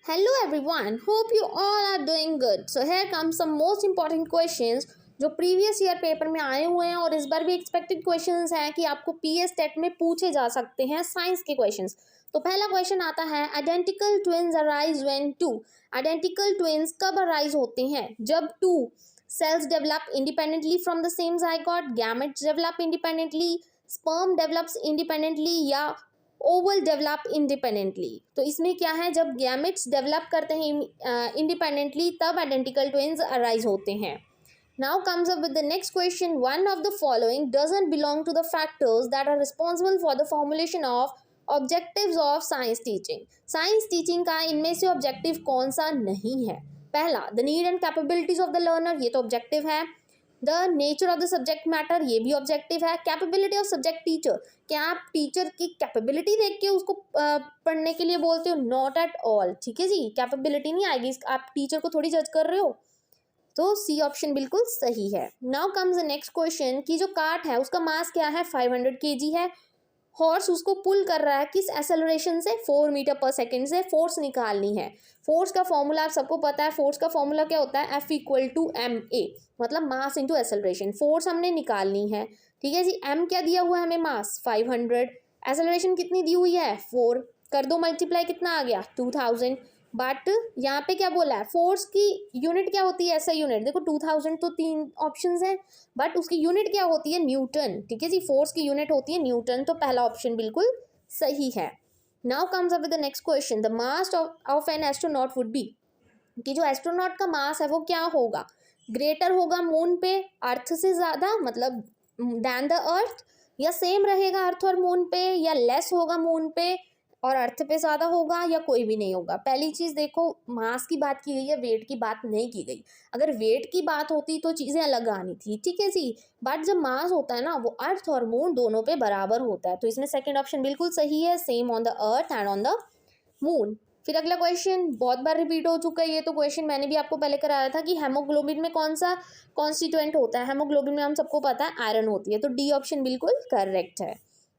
Hello everyone, hope you all are doing good. So here comes some most important questions जो previous year paper में आए हुए हैं और इस बार भी एक्सपेक्टेड क्वेश्चंस हैं कि आपको पीएस टेट में पूछे जा सकते हैं साइंस के क्वेश्चंस। तो पहला क्वेश्चन आता है identical twins arise when two. Identical twins कब अराइज होते हैं? जब two cells develop independently from the same zygote, gametes develop independently, sperm develops independently या ओवल डेवलप इंडिपेंडेंटली। तो इसमें क्या है, जब गैमेट्स डेवलप करते हैं इंडिपेंडेंटली तब आइडेंटिकल ट्विन्स अराइज होते हैं। Now comes up with the next question, one of the following doesn't belong to the factors that are responsible for the formulation of objectives of science teaching. Science teaching का इनमें से objective कौन सा नहीं है? पहला, the need and capabilities of the learner, ये तो ऑब्जेक्टिव है। The nature of the subject matter, ये भी ऑब्जेक्टिव है। कैपेबिलिटी ऑफ सब्जेक्ट टीचर, क्या आप टीचर की कैपेबिलिटी देख के उसको पढ़ने के लिए बोलते हो? नॉट एट ऑल, ठीक है जी, कैपेबिलिटी नहीं आएगी, आप टीचर को थोड़ी जज कर रहे हो। तो सी ऑप्शन बिल्कुल सही है। Now comes the next question कि जो कार्ट है उसका मास क्या है? 500 kg है। हॉर्स उसको पुल कर रहा है किस एक्सेलरेशन से? 4 मीटर पर सेकेंड से। फोर्स निकालनी है। फोर्स का फॉर्मूला आप सबको पता है। फोर्स का फॉर्मूला क्या होता है? F = ma, मतलब मास इंटू एक्सेलरेशन। फोर्स हमने निकालनी है, ठीक है जी। m क्या दिया हुआ है हमें? मास 500। एक्सेलरेशन कितनी दी हुई है? 4। कर दो मल्टीप्लाई, कितना आ गया? 2000। बट यहाँ पे क्या बोला है? फोर्स की यूनिट क्या होती है? ऐसा यूनिट देखो, 2000 तो 3 ऑप्शंस हैं, बट उसकी यूनिट क्या होती है? न्यूटन, ठीक है जी। फोर्स की यूनिट होती है न्यूटन, तो पहला ऑप्शन बिल्कुल सही है। Now comes up with the next question, the mass of an astronaut would be, कि जो एस्ट्रोनॉट का मास है वो क्या होगा? ग्रेटर होगा मून पे अर्थ से ज़्यादा, मतलब दैन द अर्थ, या सेम रहेगा अर्थ और मून पे, या लेस होगा मून पे और अर्थ पे ज़्यादा होगा, या कोई भी नहीं होगा। पहली चीज़ देखो, मास की बात की गई है, वेट की बात नहीं की गई। अगर वेट की बात होती तो चीज़ें अलग आनी थी, ठीक है जी। बट जब मास होता है ना, वो अर्थ और मून दोनों पे बराबर होता है, तो इसमें सेकेंड ऑप्शन बिल्कुल सही है, same on the earth and on the moon. फिर अगला क्वेश्चन बहुत बार रिपीट हो चुका है, ये तो क्वेश्चन मैंने भी आपको पहले कराया था कि हेमोग्लोबिन में कौन सा कॉन्स्टिट्यूएंट होता है? हेमोग्लोबिन में हम सबको पता है आयरन होती है, तो डी ऑप्शन बिल्कुल करेक्ट है।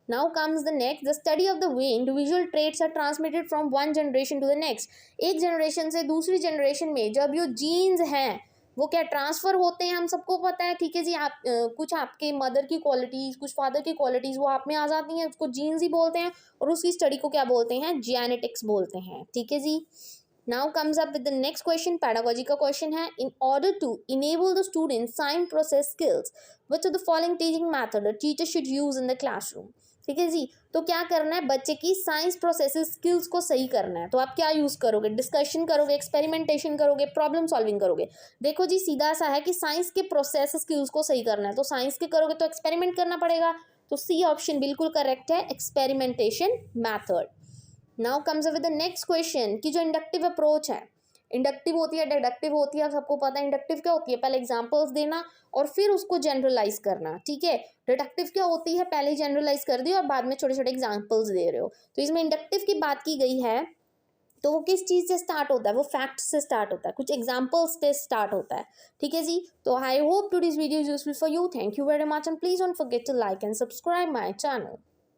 Now comes the next, the study of the way individual traits are transmitted from one generation to the next। एक जनरेशन से दूसरी जनरेशन में जब ये जीन्स हैं वो क्या ट्रांसफ़र होते हैं, हम सबको पता है, ठीक है जी। आप कुछ आपके मदर की क्वालिटीज़, कुछ फादर की क्वालिटीज़ वो आप में आ जाती हैं, उसको जीन्स ही बोलते हैं, और उसकी स्टडी को क्या बोलते हैं? जेनेटिक्स बोलते हैं, ठीक है जी। Now comes up with the next question, pedagogy का क्वेश्चन है। In order to enable the student science process skills which of the following teaching method the teacher should use in the classroom, ठीक है जी। तो क्या करना है? बच्चे की साइंस प्रोसेस स्किल्स को सही करना है, तो आप क्या यूज़ करोगे? डिस्कशन करोगे, एक्सपेरिमेंटेशन करोगे, प्रॉब्लम सॉल्विंग करोगे। देखो जी, सीधा सा है कि साइंस के प्रोसेस स्किल्स को सही करना है, तो साइंस के करोगे तो एक्सपेरिमेंट करना पड़ेगा, तो सी ऑप्शन बिल्कुल करेक्ट है, experimentation method. Now comes with the next question कि जो इंडक्टिव अप्रोच है, इंडक्टिव होती है, डिडक्टिव होती है, आप सबको पता है। इंडक्टिव क्या होती है? पहले एग्जांपल्स देना और फिर उसको जनरलाइज करना, ठीक है। डिडक्टिव क्या होती है? पहले जनरलाइज कर दी और बाद में छोटे छोटे एग्जांपल्स दे रहे हो। तो इसमें इंडक्टिव की बात की गई है, तो वो किस चीज़ से स्टार्ट होता है? वो फैक्ट से स्टार्ट होता है, कुछ एग्जाम्पल्स से स्टार्ट होता है, ठीक है जी। तो I hope to this video is useful for you. Thank you very much and please don't forget to like and subscribe my channel.